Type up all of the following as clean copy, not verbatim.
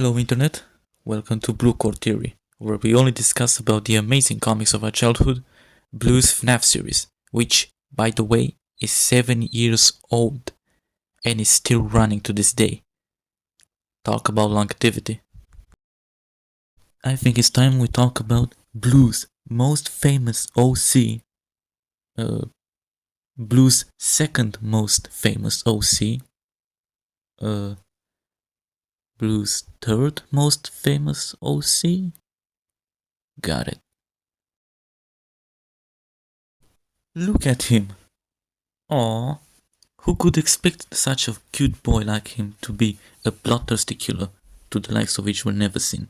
Hello Internet, welcome to Blue Core Theory, where we only discuss about the amazing comics of our childhood, Blue's FNAF series, which, by the way, is 7 years old and is still running to this day. Talk about longevity. I think it's time we talk about Blue's most famous OC, Blue's second most famous OC, Blue's third most famous OC. Got it. Look at him. Aww. Who could expect such a cute boy like him to be a bloodthirsty killer to the likes of which were never seen?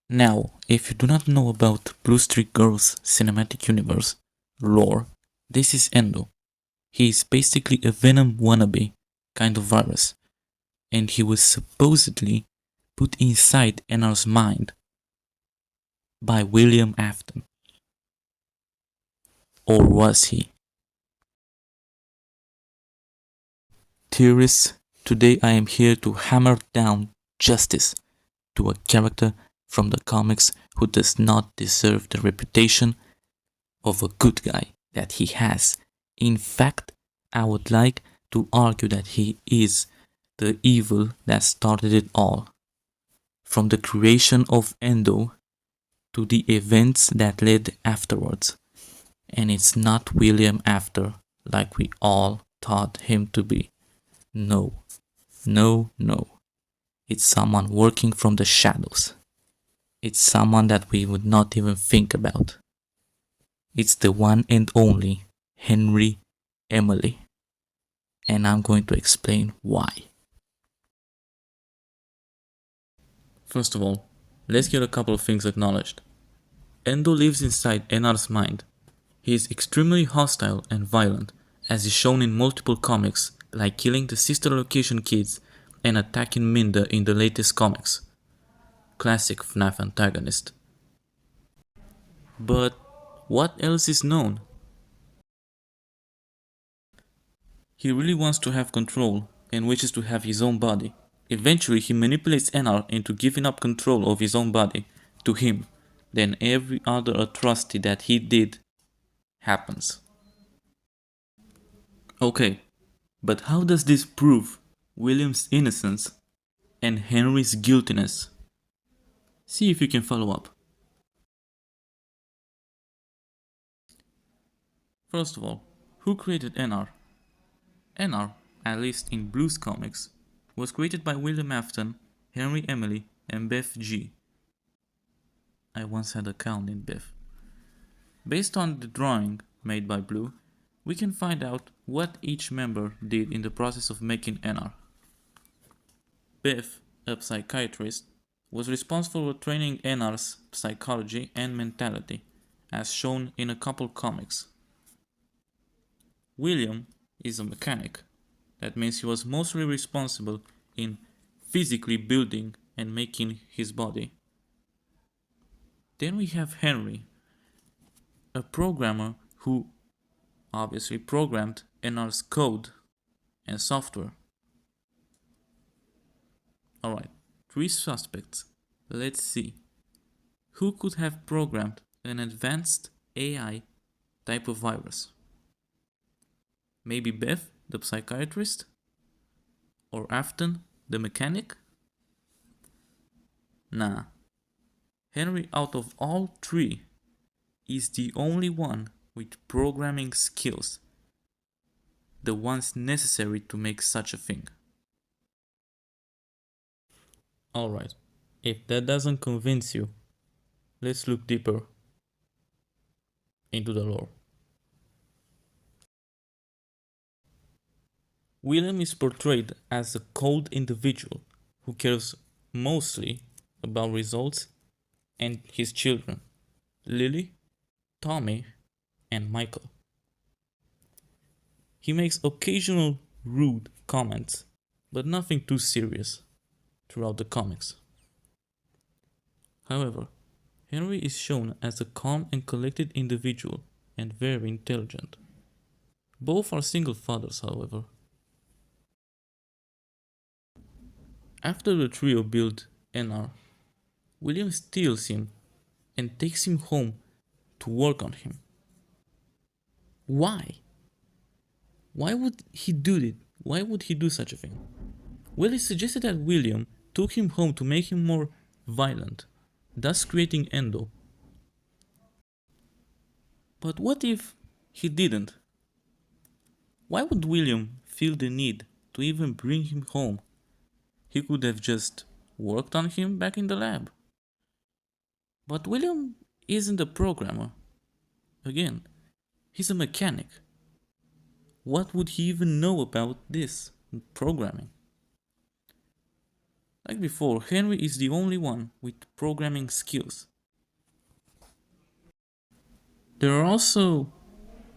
Now, if you do not know about Blue Streak Girls cinematic universe lore, this is Endo. He is basically a Venom wannabe kind of virus, and he was supposedly put inside Enar's mind by William Afton. Or was he? Theorists, today I am here to hammer down justice to a character from the comics who does not deserve the reputation of a good guy that he has. In fact, I would like to argue that he is the evil that started it all. From the creation of Endo to the events that led afterwards. And it's not William Afton like we all thought him to be. No. It's someone working from the shadows. It's someone that we would not even think about. It's the one and only Henry Emily. And I'm going to explain why. First of all, let's get a couple of things acknowledged. Endo lives inside Enar's mind. He is extremely hostile and violent, as is shown in multiple comics, like killing the sister location kids and attacking Minda in the latest comics. Classic FNAF antagonist. But what else is known? He really wants to have control and wishes to have his own body. Eventually he manipulates Enar into giving up control of his own body to him. Then every other atrocity that he did happens. Okay, but how does this prove William's innocence and Henry's guiltiness? See if you can follow up. First of all, who created Enar? Enar, at least in Blue's comics, was created by William Afton, Henry Emily, and Beth G. I once had a count in Beth. Based on the drawing made by Blue, we can find out what each member did in the process of making Enar. Beth, a psychiatrist, was responsible for training Enar's psychology and mentality, as shown in a couple comics. William is a mechanic. That means he was mostly responsible in physically building and making his body. Then we have Henry, a programmer who obviously programmed Enar's code and software. Alright, 3 suspects. Let's see. Who could have programmed an advanced AI type of virus? Maybe Beth, the psychiatrist? Or Afton, the mechanic? Nah. Henry, out of all 3, is the only one with programming skills. The ones necessary to make such a thing. Alright, if that doesn't convince you, let's look deeper into the lore. William is portrayed as a cold individual who cares mostly about results and his children, Lily, Tommy, and Michael. He makes occasional rude comments, but nothing too serious throughout the comics. However, Henry is shown as a calm and collected individual and very intelligent. Both are single fathers, however. After the trio build NR, William steals him and takes him home to work on him. Why? Why would he do it? Why would he do such a thing? Well, he suggested that William took him home to make him more violent, thus creating Endo. But what if he didn't? Why would William feel the need to even bring him home? He could have just worked on him back in the lab. But William isn't a programmer. Again, he's a mechanic. What would he even know about this programming? Like before, Henry is the only one with programming skills. There are also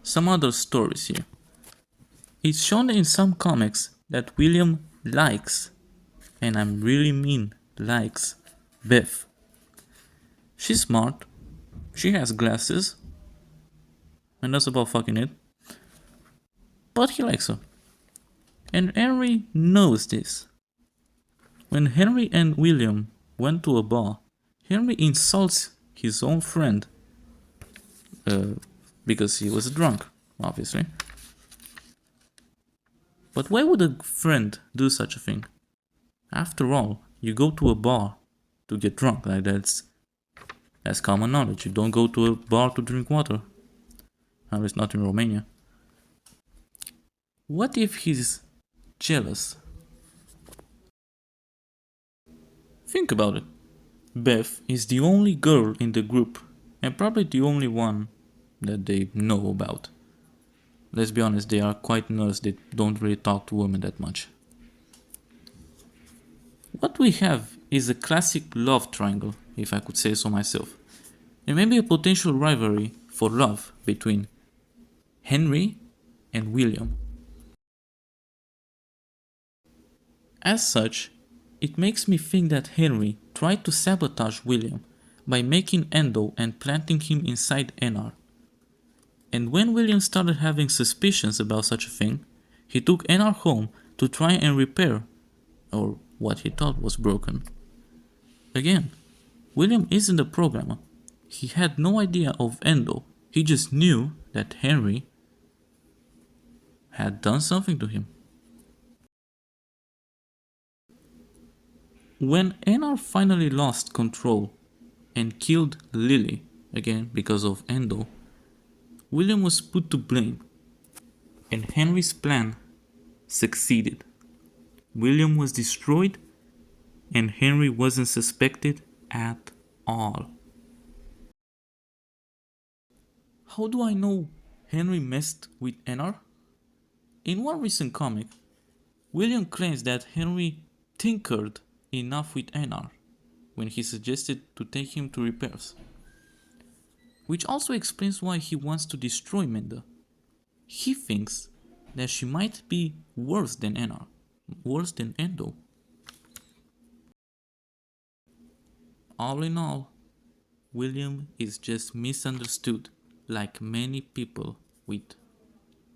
some other stories here. It's shown in some comics that William likes, and I really mean likes, Beth. She's smart, she has glasses, and that's about fucking it. But he likes her. And Henry knows this. When Henry and William went to a bar, Henry insults his own friend because he was drunk, obviously. But why would a friend do such a thing? After all, you go to a bar to get drunk. Like that's common knowledge. You don't go to a bar to drink water. At least not in Romania. What if he's jealous? Think about it. Beth is the only girl in the group, and probably the only one that they know about. Let's be honest, they are quite nerds, they don't really talk to women that much. What we have is a classic love triangle, if I could say so myself, and maybe a potential rivalry for love between Henry and William. As such, it makes me think that Henry tried to sabotage William by making Endo and planting him inside NR. And when William started having suspicions about such a thing, he took NR home to try and repair, or what he thought was broken. Again, William isn't a programmer. He had no idea of Endo. He just knew that Henry had done something to him. When NR finally lost control and killed Lily, again because of Endo, William was put to blame, and Henry's plan succeeded. William was destroyed, and Henry wasn't suspected at all. How do I know Henry messed with NR? In one recent comic, William claims that Henry tinkered enough with NR when he suggested to take him to repairs. Which also explains why he wants to destroy Menda. He thinks that she might be worse than NR, worse than Endo. All in all, William is just misunderstood like many people with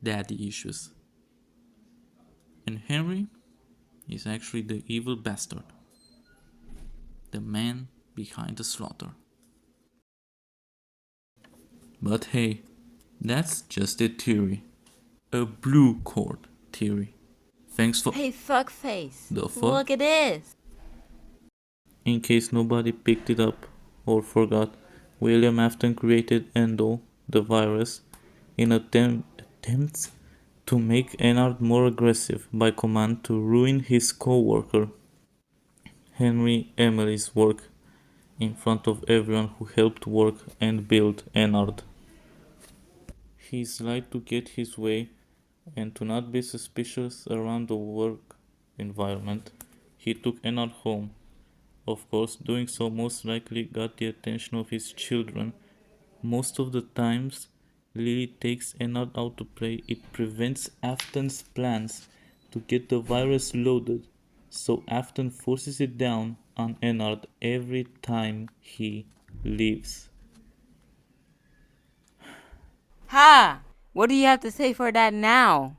daddy issues. And Henry is actually the evil bastard, the man behind the slaughter. But hey, that's just a theory. A blue cord theory. Thanks for— Hey, fuckface. The fuck? Look at this. In case nobody picked it up or forgot, William Afton created Endo, the virus, in attempts to make Ennard more aggressive by command to ruin his co-worker, Henry Emily's work, in front of everyone who helped work and build Ennard. He lied to get his way and to not be suspicious around the work environment. He took Ennard home. Of course, doing so most likely got the attention of his children. Most of the times Lily takes Ennard out to play, it prevents Afton's plans to get the virus loaded, so Afton forces it down on Ennard every time he leaves. Ha! What do you have to say for that now?